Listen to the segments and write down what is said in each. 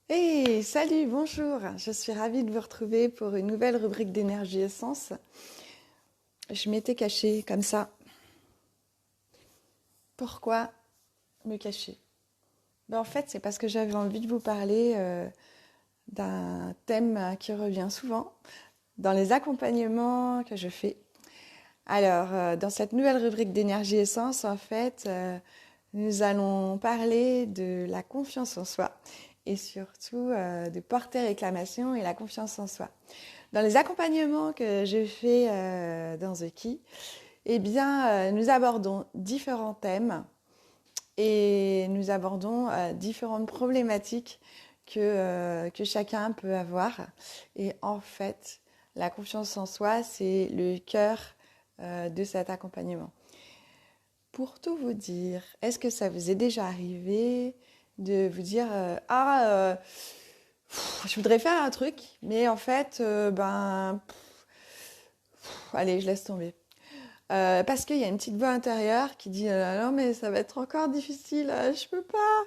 Hey, salut, bonjour. Je suis ravie de vous retrouver pour une nouvelle rubrique d'énergie essence. Je m'étais cachée comme ça. Pourquoi me cacher? En fait, c'est parce que j'avais envie de vous parler d'un thème qui revient souvent dans les accompagnements que je fais. Alors, dans cette nouvelle rubrique d'énergie essence, en fait, nous allons parler de la confiance en soi et surtout de porter réclamation et la confiance en soi. Dans les accompagnements que je fais dans The Key, eh bien, nous abordons différents thèmes et nous abordons différentes problématiques que chacun peut avoir. Et en fait, la confiance en soi, c'est le cœur de cet accompagnement. Pour tout vous dire, est-ce que ça vous est déjà arrivé de vous dire je voudrais faire un truc, mais en fait, allez, je laisse tomber. Parce qu'il y a une petite voix intérieure qui dit non, mais ça va être encore difficile, je peux pas.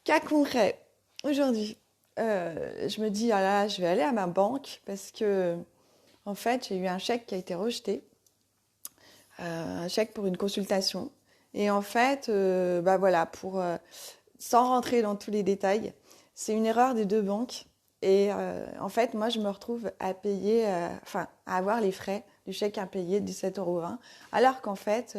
Cas concret, aujourd'hui, je me dis, ah là, je vais aller à ma banque parce que, en fait, j'ai eu un chèque qui a été rejeté, un chèque pour une consultation. Et en fait, voilà, sans rentrer dans tous les détails, c'est une erreur des deux banques. Et en fait, moi, je me retrouve à payer, à avoir les frais du chèque impayé de 17,20 €, alors qu'en fait,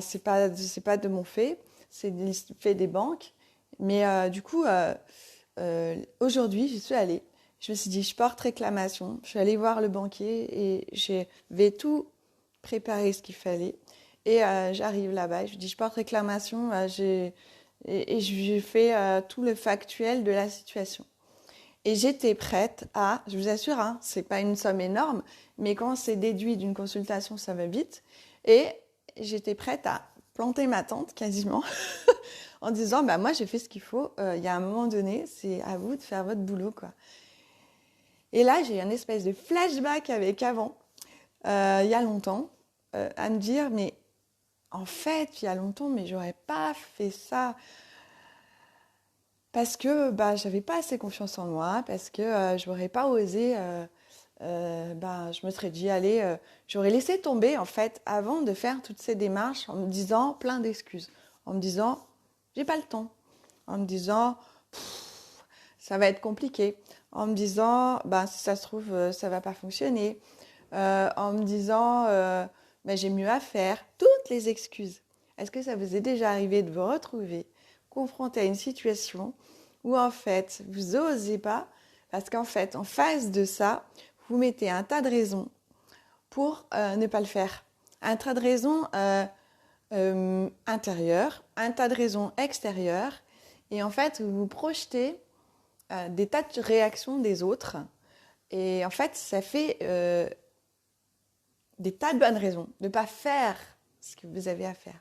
c'est pas de mon fait, c'est du fait des banques. Mais aujourd'hui, j'y suis allée. Je me suis dit, je porte réclamation. Je suis allée voir le banquier et je vais tout préparer ce qu'il fallait. Et j'arrive là-bas, je lui dis, je porte réclamation, et je fais tout le factuel de la situation. Et j'étais prête à, je vous assure, hein, c'est pas une somme énorme, mais quand c'est déduit d'une consultation, ça va vite. Et j'étais prête à planter ma tente quasiment en disant, bah moi j'ai fait ce qu'il faut. Il y a un moment donné, c'est à vous de faire votre boulot, quoi. Et là, j'ai eu un espèce de flashback avec avant, il y a longtemps, à me dire, mais en fait, il y a longtemps, mais j'aurais pas fait ça parce que j'avais pas assez confiance en moi, parce que j'aurais pas osé. Je me serais dit, allez, j'aurais laissé tomber en fait avant de faire toutes ces démarches en me disant plein d'excuses, en me disant, j'ai pas le temps, en me disant, ça va être compliqué, en me disant, si ça se trouve, ça va pas fonctionner, en me disant, j'ai mieux à faire, toutes les excuses. Est-ce que ça vous est déjà arrivé de vous retrouver confronté à une situation où en fait vous n'osez pas, parce qu'en fait en face de ça, vous mettez un tas de raisons pour ne pas le faire. Un tas de raisons intérieures, un tas de raisons extérieures, et en fait vous vous projetez des tas de réactions des autres, et en fait ça fait des tas de bonnes raisons de ne pas faire ce que vous avez à faire.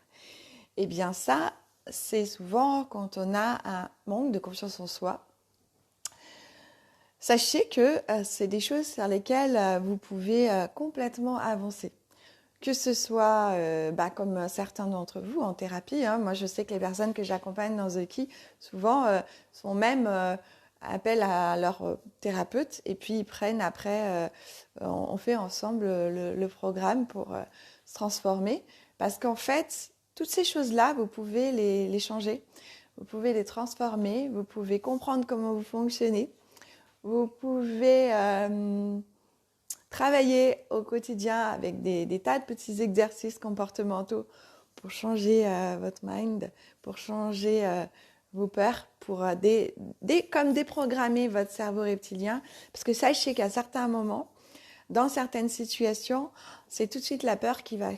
Eh bien ça, c'est souvent quand on a un manque de confiance en soi. Sachez que c'est des choses sur lesquelles vous pouvez complètement avancer. Que ce soit, comme certains d'entre vous en thérapie, hein. Moi je sais que les personnes que j'accompagne dans The Key, souvent sont même appellent à leur thérapeute et puis ils prennent après, on fait ensemble le programme pour se transformer. Parce qu'en fait, toutes ces choses-là, vous pouvez les changer, vous pouvez les transformer, vous pouvez comprendre comment vous fonctionnez. Vous pouvez travailler au quotidien avec des tas de petits exercices comportementaux pour changer votre mind, pour changer vos peurs, pour comme déprogrammer votre cerveau reptilien. Parce que sachez qu'à certains moments, dans certaines situations, c'est tout de suite la peur qui va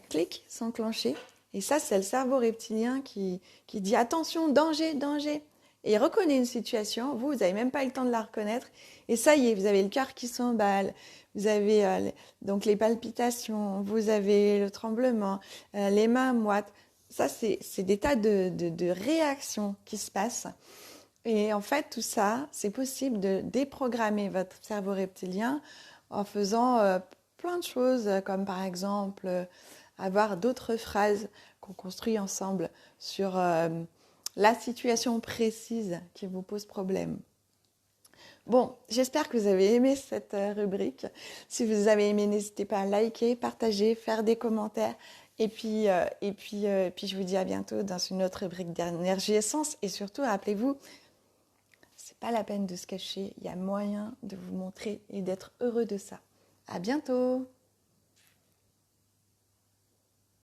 s'enclencher. Et ça, c'est le cerveau reptilien qui dit attention, danger, danger. Et il reconnaît une situation, vous n'avez même pas eu le temps de la reconnaître. Et ça y est, vous avez le cœur qui s'emballe, vous avez donc les palpitations, vous avez le tremblement, les mains moites. Ça, c'est des tas de réactions qui se passent. Et en fait, tout ça, c'est possible de déprogrammer votre cerveau reptilien en faisant plein de choses, comme par exemple avoir d'autres phrases qu'on construit ensemble sur la situation précise qui vous pose problème. Bon, j'espère que vous avez aimé cette rubrique. Si vous avez aimé, n'hésitez pas à liker, partager, faire des commentaires. Et puis, je vous dis à bientôt dans une autre rubrique d'énergie essence. Et surtout, rappelez-vous, c'est pas la peine de se cacher. Il y a moyen de vous montrer et d'être heureux de ça. À bientôt!